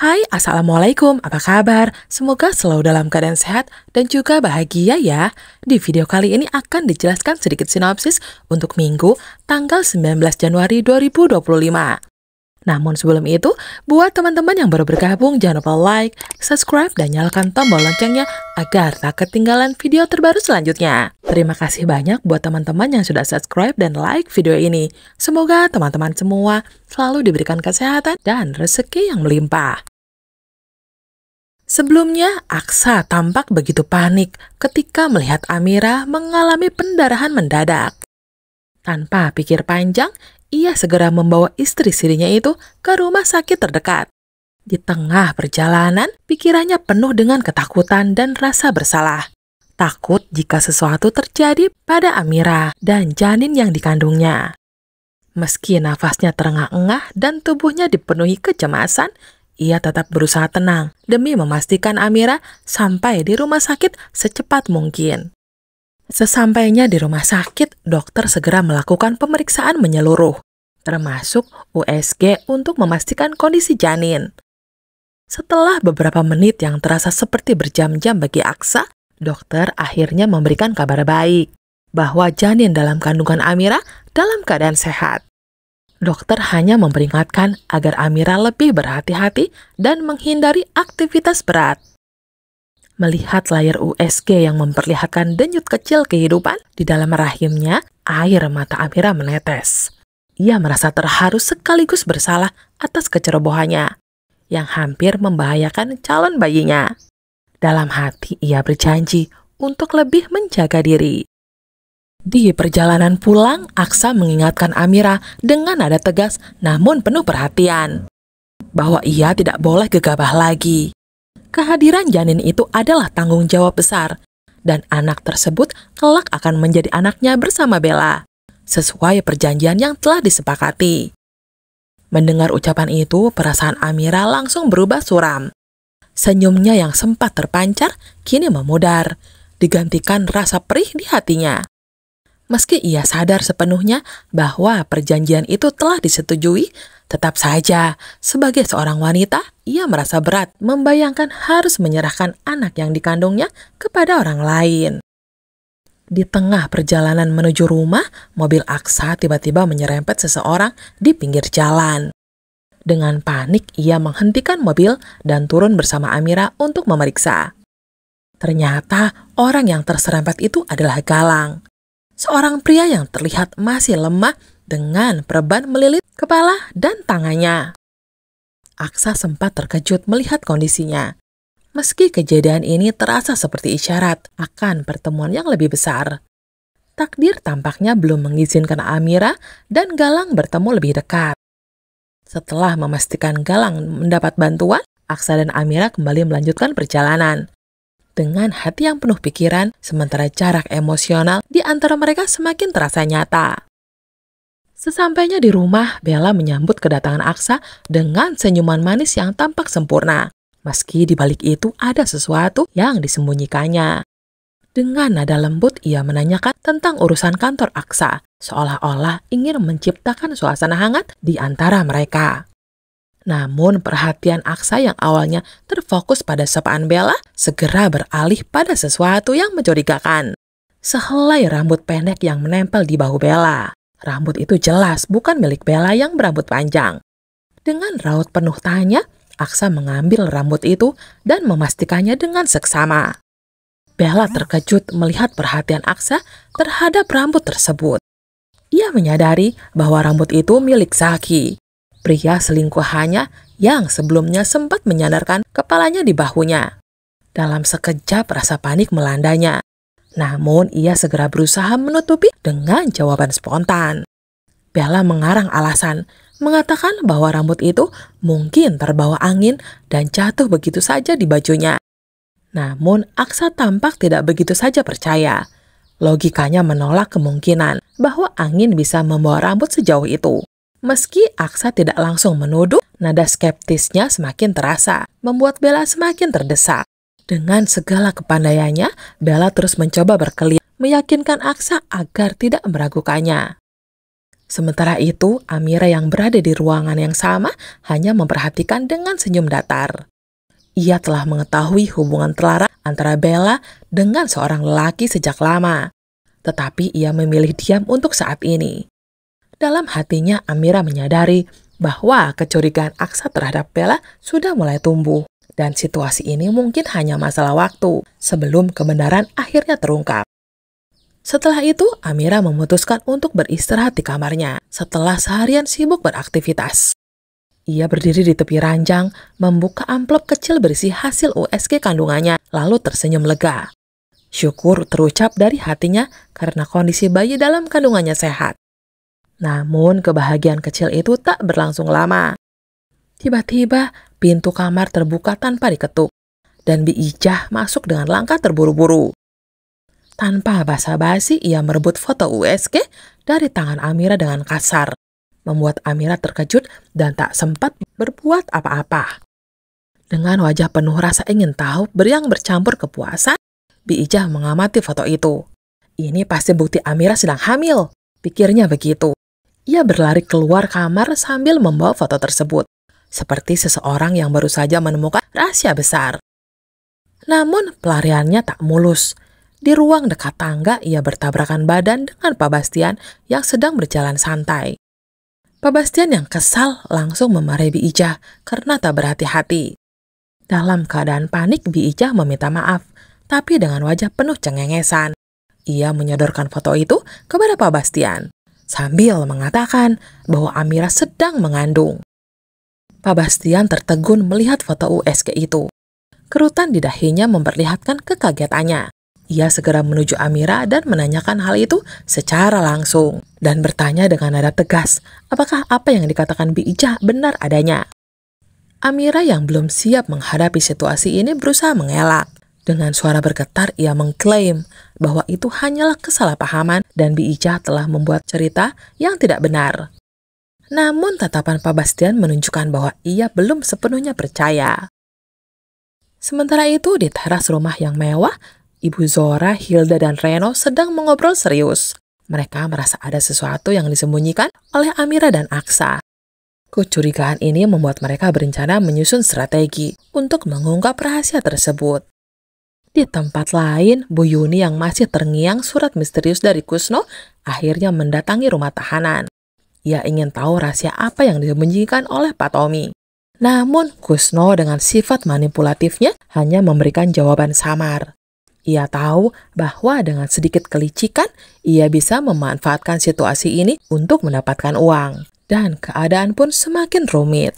Hai, Assalamualaikum, apa kabar? Semoga selalu dalam keadaan sehat dan juga bahagia ya. Di video kali ini akan dijelaskan sedikit sinopsis untuk Minggu, tanggal 19 Januari 2025. Namun sebelum itu, buat teman-teman yang baru bergabung, jangan lupa like, subscribe, dan nyalakan tombol loncengnya agar tak ketinggalan video terbaru selanjutnya. Terima kasih banyak buat teman-teman yang sudah subscribe dan like video ini. Semoga teman-teman semua selalu diberikan kesehatan dan rezeki yang melimpah. Sebelumnya, Aksa tampak begitu panik ketika melihat Amira mengalami pendarahan mendadak. Tanpa pikir panjang, ia segera membawa istri sirinya itu ke rumah sakit terdekat. Di tengah perjalanan, pikirannya penuh dengan ketakutan dan rasa bersalah. Takut jika sesuatu terjadi pada Amira dan janin yang dikandungnya. Meski nafasnya terengah-engah dan tubuhnya dipenuhi kecemasan, ia tetap berusaha tenang demi memastikan Amira sampai di rumah sakit secepat mungkin. Sesampainya di rumah sakit, dokter segera melakukan pemeriksaan menyeluruh, termasuk USG untuk memastikan kondisi janin. Setelah beberapa menit yang terasa seperti berjam-jam bagi Aksa, dokter akhirnya memberikan kabar baik bahwa janin dalam kandungan Amira dalam keadaan sehat. Dokter hanya memperingatkan agar Amira lebih berhati-hati dan menghindari aktivitas berat. Melihat layar USG yang memperlihatkan denyut kecil kehidupan di dalam rahimnya, air mata Amira menetes. Ia merasa terharu sekaligus bersalah atas kecerobohannya yang hampir membahayakan calon bayinya. Dalam hati ia berjanji untuk lebih menjaga diri. Di perjalanan pulang, Aksa mengingatkan Amira dengan nada tegas namun penuh perhatian bahwa ia tidak boleh gegabah lagi. Kehadiran janin itu adalah tanggung jawab besar, dan anak tersebut kelak akan menjadi anaknya bersama Bella, sesuai perjanjian yang telah disepakati. Mendengar ucapan itu, perasaan Amira langsung berubah suram. Senyumnya yang sempat terpancar, kini memudar, digantikan rasa perih di hatinya. Meski ia sadar sepenuhnya bahwa perjanjian itu telah disetujui, tetap saja, sebagai seorang wanita, ia merasa berat membayangkan harus menyerahkan anak yang dikandungnya kepada orang lain. Di tengah perjalanan menuju rumah, mobil Aksa tiba-tiba menyerempet seseorang di pinggir jalan. Dengan panik, ia menghentikan mobil dan turun bersama Amira untuk memeriksa. Ternyata orang yang terserempet itu adalah Galang. Seorang pria yang terlihat masih lemah dengan perban melilit kepala dan tangannya. Aksa sempat terkejut melihat kondisinya. Meski kejadian ini terasa seperti isyarat akan pertemuan yang lebih besar. Takdir tampaknya belum mengizinkan Amira dan Galang bertemu lebih dekat. Setelah memastikan Galang mendapat bantuan, Aksa dan Amira kembali melanjutkan perjalanan. Dengan hati yang penuh pikiran, sementara jarak emosional di antara mereka semakin terasa nyata. Sesampainya di rumah, Bella menyambut kedatangan Aksa dengan senyuman manis yang tampak sempurna. Meski di balik itu ada sesuatu yang disembunyikannya. Dengan nada lembut, ia menanyakan tentang urusan kantor Aksa, seolah-olah ingin menciptakan suasana hangat di antara mereka. Namun perhatian Aksa yang awalnya terfokus pada sapaan Bella segera beralih pada sesuatu yang mencurigakan. Sehelai rambut pendek yang menempel di bahu Bella. Rambut itu jelas bukan milik Bella yang berambut panjang. Dengan raut penuh tanya, Aksa mengambil rambut itu dan memastikannya dengan seksama. Bella terkejut melihat perhatian Aksa terhadap rambut tersebut. Ia menyadari bahwa rambut itu milik Zaki, pria selingkuhannya yang sebelumnya sempat menyandarkan kepalanya di bahunya. Dalam sekejap rasa panik melandanya. Namun ia segera berusaha menutupi dengan jawaban spontan. Bella mengarang alasan, mengatakan bahwa rambut itu mungkin terbawa angin dan jatuh begitu saja di bajunya. Namun Aksa tampak tidak begitu saja percaya. Logikanya menolak kemungkinan bahwa angin bisa membawa rambut sejauh itu. Meski Aksa tidak langsung menuduh, nada skeptisnya semakin terasa, membuat Bella semakin terdesak. Dengan segala kepandaiannya, Bella terus mencoba berkelit, meyakinkan Aksa agar tidak meragukannya. Sementara itu, Amira yang berada di ruangan yang sama hanya memperhatikan dengan senyum datar. Ia telah mengetahui hubungan terlarang antara Bella dengan seorang lelaki sejak lama. Tetapi ia memilih diam untuk saat ini. Dalam hatinya, Amira menyadari bahwa kecurigaan Aksa terhadap Bella sudah mulai tumbuh. Dan situasi ini mungkin hanya masalah waktu sebelum kebenaran akhirnya terungkap. Setelah itu, Amira memutuskan untuk beristirahat di kamarnya setelah seharian sibuk beraktivitas. Ia berdiri di tepi ranjang, membuka amplop kecil berisi hasil USG kandungannya, lalu tersenyum lega. Syukur terucap dari hatinya karena kondisi bayi dalam kandungannya sehat. Namun, kebahagiaan kecil itu tak berlangsung lama. Tiba-tiba, pintu kamar terbuka tanpa diketuk, dan Bi Ijah masuk dengan langkah terburu-buru. Tanpa basa-basi, ia merebut foto USG dari tangan Amira dengan kasar, membuat Amira terkejut dan tak sempat berbuat apa-apa. Dengan wajah penuh rasa ingin tahu yang bercampur kepuasan, Bi Ijah mengamati foto itu. Ini pasti bukti Amira sedang hamil, pikirnya begitu. Ia berlari keluar kamar sambil membawa foto tersebut, seperti seseorang yang baru saja menemukan rahasia besar. Namun pelariannya tak mulus. Di ruang dekat tangga, ia bertabrakan badan dengan Pak Bastian yang sedang berjalan santai. Pak Bastian yang kesal langsung memarahi Bi Ijah karena tak berhati-hati. Dalam keadaan panik, Bi Ijah meminta maaf, tapi dengan wajah penuh cengengesan. Ia menyodorkan foto itu kepada Pak Bastian, sambil mengatakan bahwa Amira sedang mengandung. Pak Bastian tertegun melihat foto USG itu. Kerutan di dahinya memperlihatkan kekagetannya. Ia segera menuju Amira dan menanyakan hal itu secara langsung dan bertanya dengan nada tegas, apakah apa yang dikatakan Bi Ijah benar adanya. Amira yang belum siap menghadapi situasi ini berusaha mengelak. Dengan suara bergetar, ia mengklaim bahwa itu hanyalah kesalahpahaman dan Bi Ijah telah membuat cerita yang tidak benar. Namun tatapan Pak Bastian menunjukkan bahwa ia belum sepenuhnya percaya. Sementara itu di teras rumah yang mewah, Ibu Zora, Hilda, dan Reno sedang mengobrol serius. Mereka merasa ada sesuatu yang disembunyikan oleh Amira dan Aksa. Kecurigaan ini membuat mereka berencana menyusun strategi untuk mengungkap rahasia tersebut. Di tempat lain, Bu Yuni yang masih terngiang surat misterius dari Kusno akhirnya mendatangi rumah tahanan. Ia ingin tahu rahasia apa yang disembunyikan oleh Pak Tommy. Namun, Kusno dengan sifat manipulatifnya hanya memberikan jawaban samar. Ia tahu bahwa dengan sedikit kelicikan, ia bisa memanfaatkan situasi ini untuk mendapatkan uang. Dan keadaan pun semakin rumit.